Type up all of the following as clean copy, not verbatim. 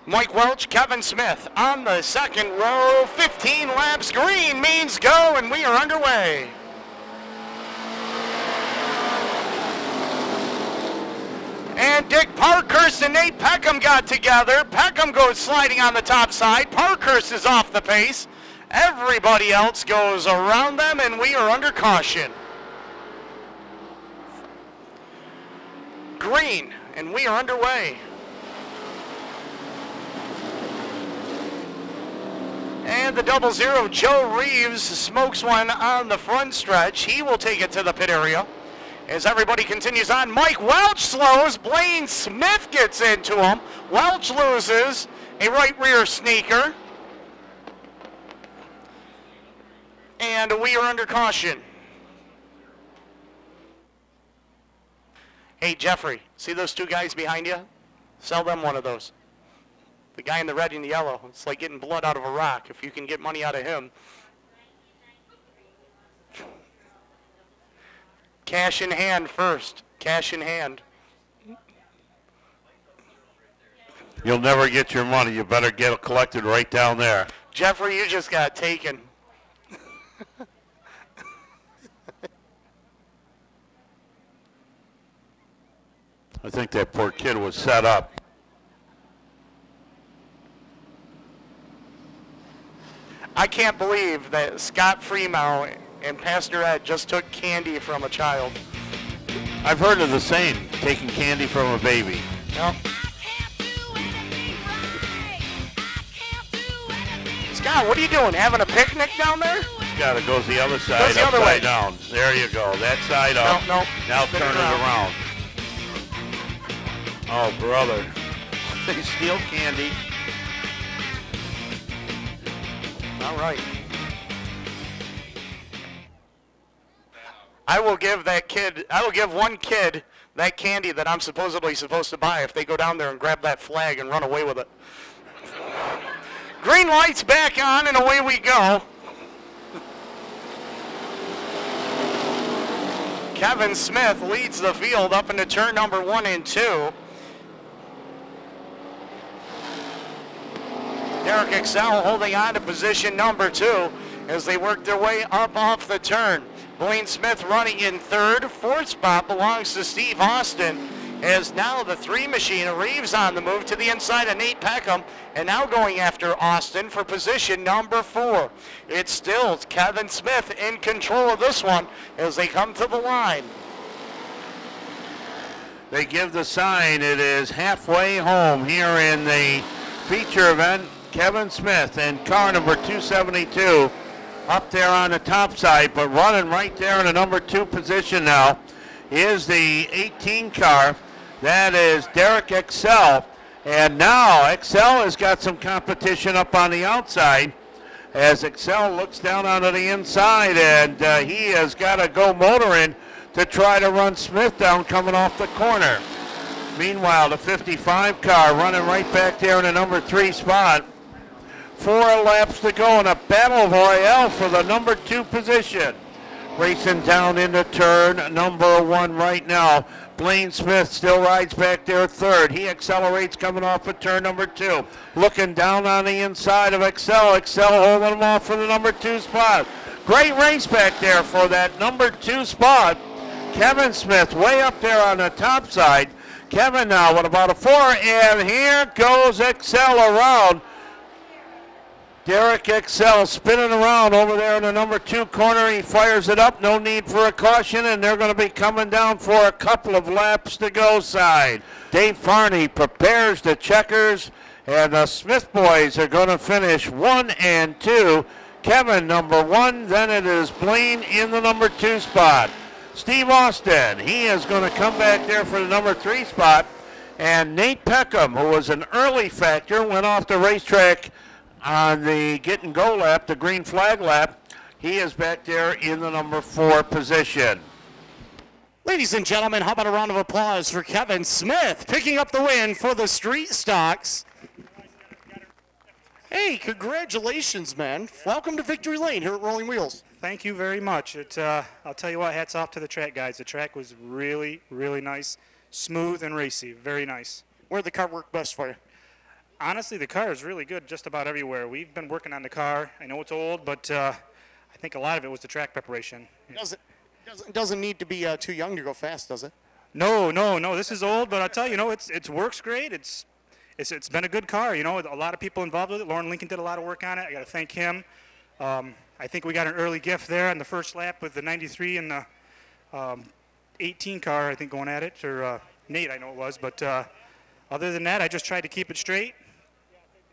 Mike Welch, Kevin Smith on the second row. 15 laps. Green means go, and we are underway. And Dick Parkhurst and Nate Peckham got together. Peckham goes sliding on the top side. Parkhurst is off the pace. Everybody else goes around them, and we are under caution. Green, and we are underway. And the 00, Joe Reeves, smokes one on the front stretch. He will take it to the pit area. As everybody continues on, Mike Welch slows. Blaine Smith gets into him. Welch loses a right rear sneaker. And we are under caution. Hey, Jeffrey, see those two guys behind you? Sell them one of those. The guy in the red and the yellow. It's like getting blood out of a rock. If you can get money out of him. Cash in hand first. Cash in hand. You'll never get your money. You better get it collected right down there. Jeffrey, you just got taken. I think that poor kid was set up. I can't believe that Scott Freemow and Pastor Ed just took candy from a child. I've heard of the saying, taking candy from a baby. Yep. Scott, what are you doing? Having a picnic down there? Scott, it goes the other side, goes the other way. down. There you go. That side up. No. Now turn it around. Oh, brother. They steal candy. All right. I will give one kid that candy that I'm supposedly supposed to buy if they go down there and grab that flag and run away with it. Green light's back on and away we go. Kevin Smith leads the field up into turn number 1 and 2. Derek Excel holding on to position number 2 as they work their way up off the turn. Blaine Smith running in third. Fourth spot belongs to Steve Austin, as now the 3 machine, Reeves on the move to the inside of Nate Peckham, and now going after Austin for position number 4. It's still Kevin Smith in control of this one as they come to the line. They give the sign. It is halfway home here in the feature event. Kevin Smith and car number 272 up there on the top side, but running right there in the number 2 position now is the 18 car. That is Derek Excel. And now Excel has got some competition up on the outside as Excel looks down onto the inside, and he has got to go motoring to try to run Smith down coming off the corner. Meanwhile, the 55 car running right back there in the number 3 spot. 4 laps to go in a battle royale for the number 2 position. Racing down into turn number 1 right now. Blaine Smith still rides back there third. He accelerates coming off of turn number 2. Looking down on the inside of Excel. Excel holding him off for the number 2 spot. Great race back there for that number 2 spot. Kevin Smith way up there on the top side. Kevin now with about a 4, and here goes Excel around. Derek Excel spinning around over there in the number 2 corner. He fires it up. No need for a caution, and they're going to be coming down for a couple of laps to go side. Dave Farney prepares the checkers, and the Smith boys are going to finish 1 and 2. Kevin, number 1. Then it is Blaine in the number 2 spot. Steve Austin, he is going to come back there for the number 3 spot. And Nate Peckham, who was an early factor, went off the racetrack on the get and go lap, the green flag lap. He is back there in the number 4 position. Ladies and gentlemen, how about a round of applause for Kevin Smith picking up the win for the Street Stocks. Hey, congratulations, man. Welcome to Victory Lane here at Rolling Wheels. Thank you very much. I'll tell you what, hats off to the track guys. The track was really, really nice, smooth and racy, very nice. Where'd the car work best for you? Honestly, the car is really good just about everywhere. We've been working on the car. I know it's old, but I think a lot of it was the track preparation. Doesn't need to be too young to go fast, does it? No. This is old, but I'll tell you, it works great. It's been a good car. A lot of people involved with it. Lauren Lincoln did a lot of work on it. I got to thank him. I think we got an early gift there on the first lap with the 93 and the 18 car, I think, going at it, or Nate, I know it was. But other than that, I just tried to keep it straight.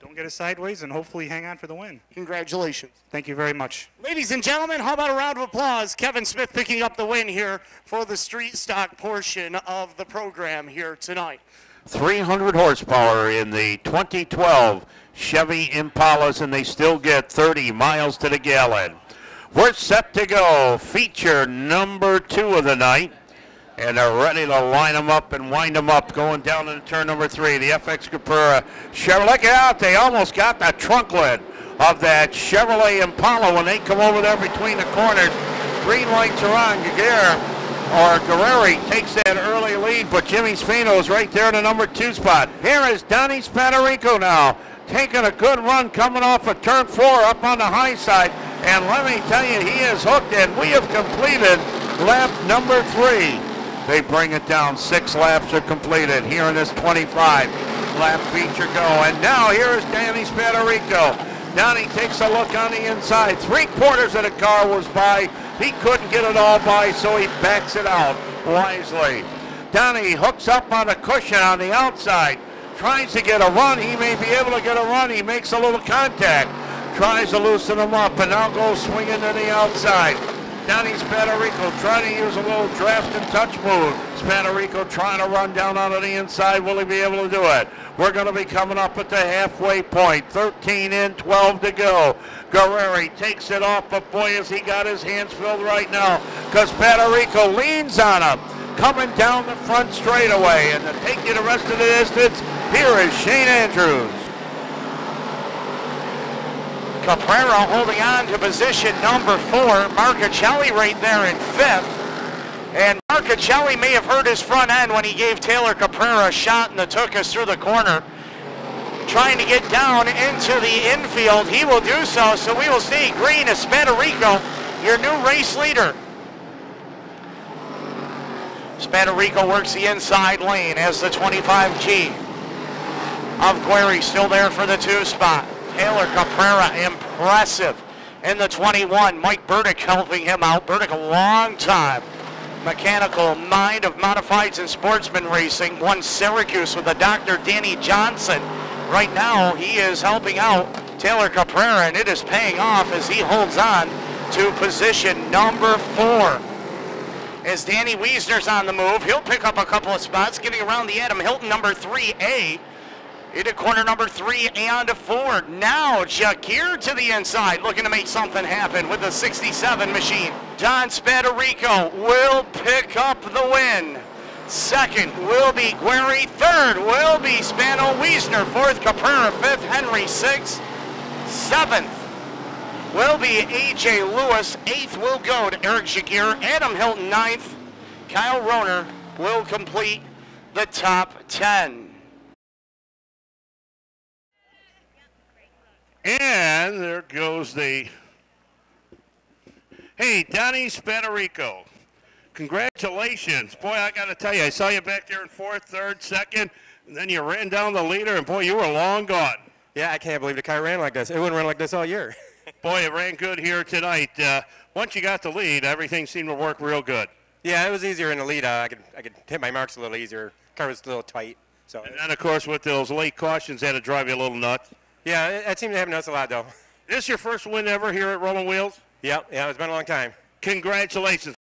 Don't get it sideways, and hopefully hang on for the win. Congratulations. Thank you very much. Ladies and gentlemen, how about a round of applause? Kevin Smith picking up the win here for the street stock portion of the program here tonight. 300 horsepower in the 2012 Chevy Impalas, and they still get 30 miles to the gallon. We're set to go. Feature number 2 of the night. And they're ready to line them up and wind them up going down into turn number 3. The FX Caprara Chevrolet. Look out, they almost got the trunk lid of that Chevrolet Impala when they come over there between the corners. Green lights are on. Guerreri takes that early lead, but Jimmy Spino is right there in the number 2 spot. Here is Donnie Spadarico now, taking a good run coming off of turn 4 up on the high side. And let me tell you, he is hooked, and we have completed lap number 3. They bring it down. 6 laps are completed here in this 25-lap feature go. And now here is Danny Spadarico. Donnie takes a look on the inside. 3/4 of the car was by. He couldn't get it all by, so he backs it out wisely. Donnie hooks up on a cushion on the outside. Tries to get a run. He may be able to get a run. He makes a little contact. Tries to loosen him up, and now goes swinging to the outside. Donnie Spadarico trying to use a little draft and touch move. Spadarico trying to run down onto the inside. Will he be able to do it? We're going to be coming up at the halfway point. 13 in, 12 to go. Guerreri takes it off, but boy, has he got his hands filled right now, because Spadarico leans on him, coming down the front straightaway. And to take you the rest of the distance, here is Shane Andrews. Caprara holding on to position number 4. Marcuccelli right there in 5th. And Marcuccelli may have hurt his front end when he gave Taylor Caprara a shot and took us through the corner. Trying to get down into the infield. He will do so, so we will see green as Spadarico, your new race leader. Spadarico works the inside lane as the 25G of Guerreri still there for the 2 spot. Taylor Caprara, impressive in the 21. Mike Burdick helping him out. Burdick, a long time mechanical mind of modifieds and sportsman racing. Won Syracuse with a Dr. Danny Johnson. Right now, he is helping out Taylor Caprara, and it is paying off as he holds on to position number 4. As Danny Wiesner's on the move, he'll pick up a couple of spots, getting around the Adam Hilton number 3A. Into corner number 3 and 4. Now Jakir to the inside, looking to make something happen with the 67 machine. Don Spadarico will pick up the win. 2nd will be Guerreri. 3rd will be Spano Wiesner. 4th Caprara. 5th Henry. 6th. 7th will be A.J. Lewis. 8th will go to Eric Jakir. Adam Hilton 9th. Kyle Roner will complete the top 10. And there goes the, hey, Donnie Spadarico, congratulations. Boy, I got to tell you, I saw you back there in 4th, 3rd, 2nd, and then you ran down the leader, and boy, you were long gone. Yeah, I can't believe the car ran like this. It wouldn't run like this all year. Boy, it ran good here tonight. Once you got the lead, everything seemed to work real good. Yeah, it was easier in the lead. I could hit my marks a little easier. Car was a little tight. So. And then, of course, with those late cautions, had to drive you a little nuts. Yeah, it seemed to happen to us a lot, though. Is this your first win ever here at Rolling Wheels? Yeah, it's been a long time. Congratulations.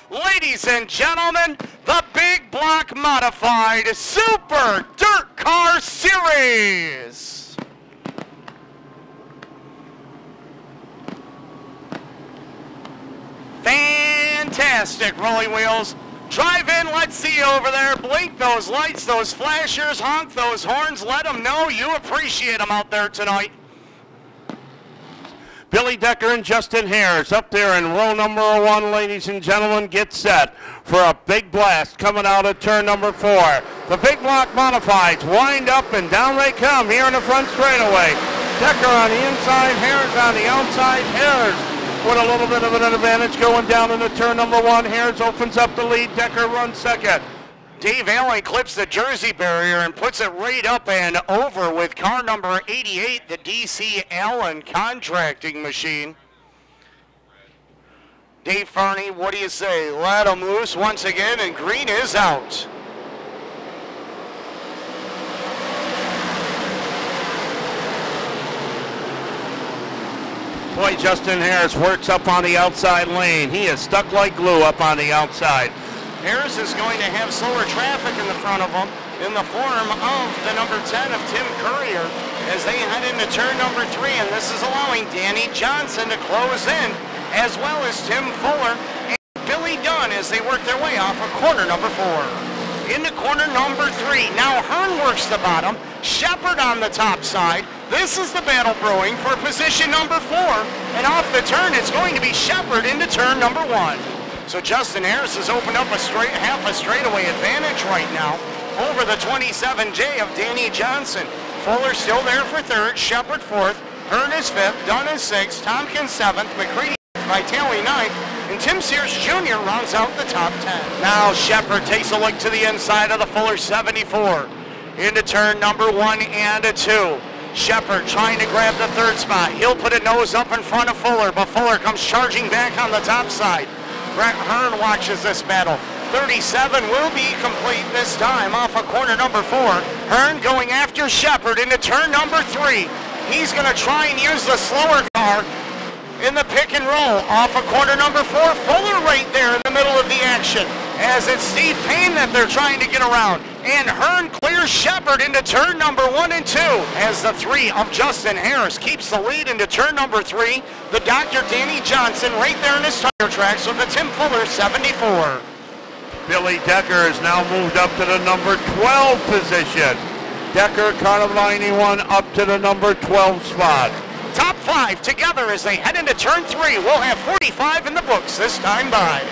Ladies and gentlemen, the Big Block Modified Super Dirt Car Series. Fantastic, Rolling Wheels. Drive in, let's see you over there. Blink those lights, those flashers, honk those horns. Let them know you appreciate them out there tonight. Billy Decker and Justin Harris up there in row number 1, ladies and gentlemen. Get set for a big blast coming out of turn number 4. The big block modifieds wind up and down they come here in the front straightaway. Decker on the inside, Harris on the outside. Harris with a little bit of an advantage going down into turn number 1. Harris opens up the lead. Decker runs second. Dave Allen clips the Jersey barrier and puts it right up and over with car number 88, the DC Allen contracting machine. Dave Farney, what do you say? Let him loose once again, and green is out. Boy, Justin Harris works up on the outside lane. He is stuck like glue up on the outside. Harris is going to have slower traffic in the front of him in the form of the number 10 of Tim Courier as they head into turn number 3, and this is allowing Danny Johnson to close in, as well as Tim Fuller and Billy Dunn as they work their way off of corner number 4. Into corner number 3. Now Hearn works the bottom, Shepard on the top side. This is the battle brewing for position number 4, and off the turn it's going to be Shepard into turn number 1. So Justin Harris has opened up half a straightaway advantage right now over the 27J of Danny Johnson. Fuller still there for 3rd, Shepard 4th, Hearn is 5th, Dunn is 6th, Tompkins 7th, McCready Vitale 9th, and Tim Sears Jr. rounds out the top 10. Now Shepard takes a look to the inside of the Fuller 74 into turn number 1 and a 2. Shepard trying to grab the 3rd spot. He'll put a nose up in front of Fuller, but Fuller comes charging back on the top side. Brett Hearn watches this battle. 37 will be complete this time off of corner number 4. Hearn going after Shepard into turn number 3. He's going to try and use the slower car in the pick and roll off of corner number 4. Fuller right there in the middle of the action as it's Steve Payne that they're trying to get around. And Hearn clears Shepard into turn number 1 and 2 as the 3 of Justin Harris keeps the lead into turn number 3. The Dr. Danny Johnson right there in his tire tracks with the Tim Fuller 74. Billy Decker has now moved up to the number 12 position. Decker, car number 91, up to the number 12 spot. Top 5 together as they head into turn 3. We'll have 45 in the books this time by.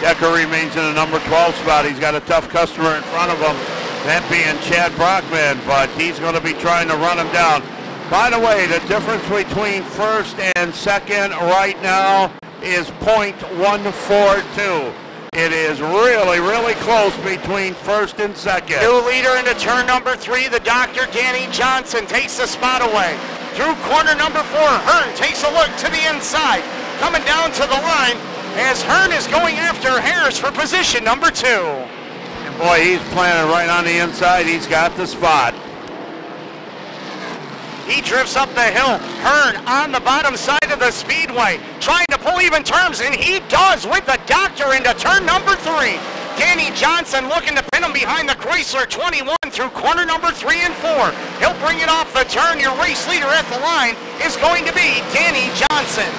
Decker remains in the number 12 spot. He's got a tough customer in front of him, that being Chad Brockman, but he's going to be trying to run him down. By the way, the difference between 1st and 2nd right now is .142. It is really, really close between 1st and 2nd. New leader into turn number 3, the Dr. Danny Johnson takes the spot away. Through corner number 4, Hearn takes a look to the inside. Coming down to the line as Hearn is going after Harris for position number 2. And boy, he's planning right on the inside. He's got the spot. He drifts up the hill. Hearn on the bottom side of the speedway, trying to pull even terms, and he does with the Doctor into turn number 3. Danny Johnson looking to pin him behind the Chrysler 21 through corner number 3 and 4. He'll bring it off the turn. Your race leader at the line is going to be Danny Johnson.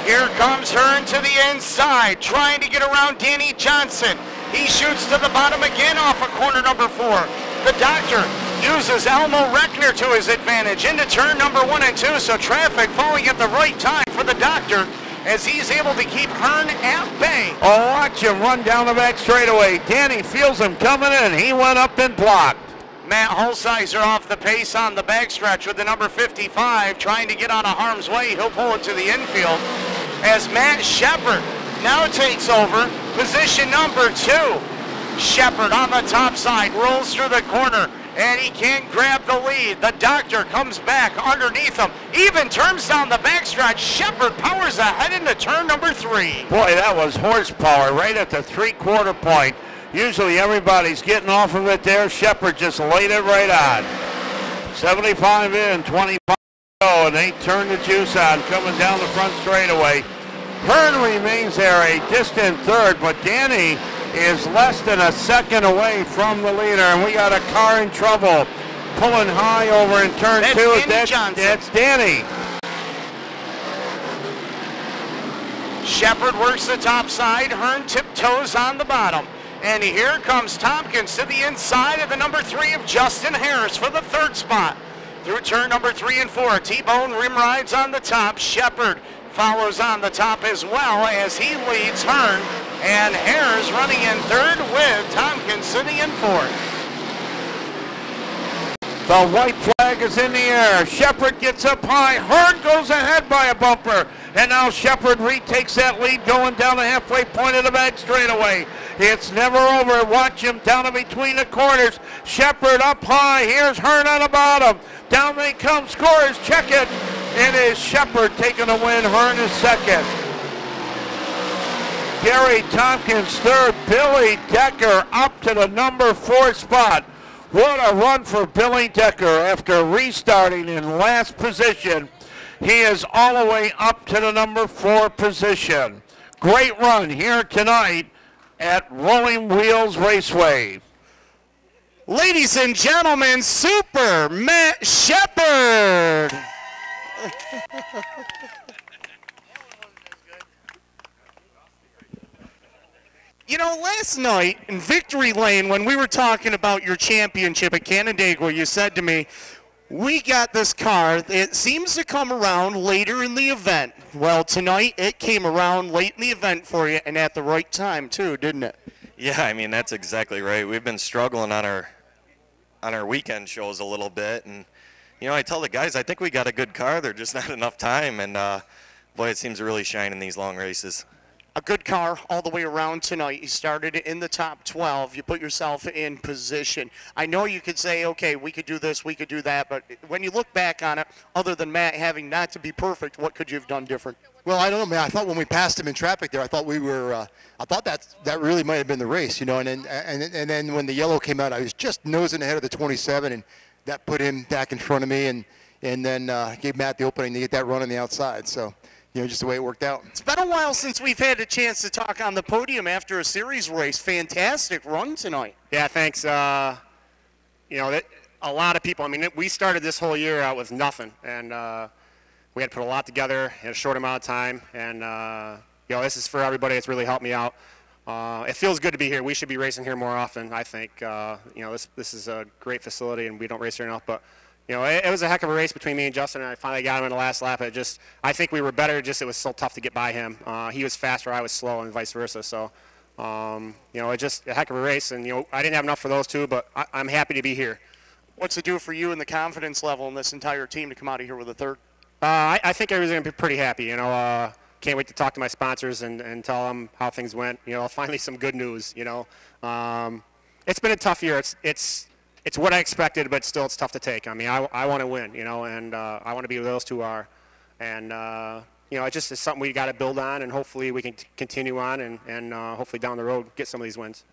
Here comes Hearn to the inside, trying to get around Danny Johnson. He shoots to the bottom again off of corner number 4. The Doctor uses Elmo Reckner to his advantage into turn number 1 and 2, so traffic falling at the right time for the Doctor as he's able to keep Hearn at bay. Oh, watch him run down the back straightaway. Danny feels him coming in. He went up and blocked. Matt Holsizer off the pace on the backstretch with the number 55, trying to get out of harm's way. He'll pull it to the infield as Matt Shepard now takes over position number 2. Shepard on the top side, rolls through the corner, and he can't grab the lead. The Doctor comes back underneath him. Even turns down the backstretch. Shepard powers ahead into turn number 3. Boy, that was horsepower right at the 3/4 point. Usually everybody's getting off of it there. Shepard just laid it right on. 75 in, 25 to go, and they turn the juice on, coming down the front straightaway. Hearn remains there a distant 3rd, but Danny is less than a second away from the leader, and we got a car in trouble. Pulling high over in turn 2. That's Danny. Shepard works the top side. Hearn tiptoes on the bottom. And here comes Tompkins to the inside of the number 3 of Justin Harris for the 3rd spot. through turn number 3 and 4. T-Bone rim rides on the top. Shepard follows on the top as well as he leads Hearn. And Hare's running in third with Tompkins sitting in fourth. The white flag is in the air. Shepard gets up high. Hearn goes ahead by a bumper. And now Shepard retakes that lead going down the halfway point of the back straightaway. It's never over. Watch him down in between the corners. Shepard up high. Here's Hearn on the bottom. Down they come. Scorers, check it. It is Shepard taking the win. Hearn is second. Gary Tompkins third. Billy Decker up to the number 4 spot. What a run for Billy Decker after restarting in last position. He is all the way up to the number 4 position. Great run here tonight at Rolling Wheels Raceway. Ladies and gentlemen, Super Matt Shepard. You know, last night in Victory Lane, when we were talking about your championship at Canandaigua, you said to me, we got this car. It seems to come around later in the event. Well, tonight it came around late in the event for you and at the right time, too, didn't it? Yeah, I mean, that's exactly right. We've been struggling on our weekend shows a little bit. And, you know, I tell the guys, I think we got a good car. There's just not enough time. And, boy, it seems to really shine in these long races. A good car all the way around tonight. You started in the top 12. You put yourself in position. I know you could say, okay, we could do this, we could do that, but when you look back on it, other than Matt having not to be perfect, what could you have done different? Well, I don't know, man. I thought when we passed him in traffic there, I thought we were. I thought that really might have been the race, you know. And then when the yellow came out, I was just nosing ahead of the 27, and that put him back in front of me, and then gave Matt the opening to get that run on the outside. So. You know, just the way it worked out. It's been a while since we've had a chance to talk on the podium after a series race. Fantastic run tonight. Yeah, thanks. You know, a lot of people, I mean, we started this whole year out with nothing, and we had to put a lot together in a short amount of time, and, you know, this is for everybody. It's really helped me out. It feels good to be here. We should be racing here more often, I think. You know, this is a great facility, and we don't race here enough, but you know, it was a heck of a race between me and Justin, and I finally got him in the last lap. I think we were better, just it was so tough to get by him. He was faster, I was slow, and vice versa. So, you know, it's just a heck of a race, and, you know, I didn't have enough for those two, but I'm happy to be here. What's it do for you and the confidence level in this entire team to come out of here with a third? I think everyone's going to be pretty happy, you know. Can't wait to talk to my sponsors and tell them how things went. You know, finally some good news, you know. It's been a tough year. It's what I expected, but still it's tough to take. I mean, I want to win, you know, and I want to be where those two are. And, you know, it just is something we got to build on, and hopefully we can continue on and hopefully down the road get some of these wins.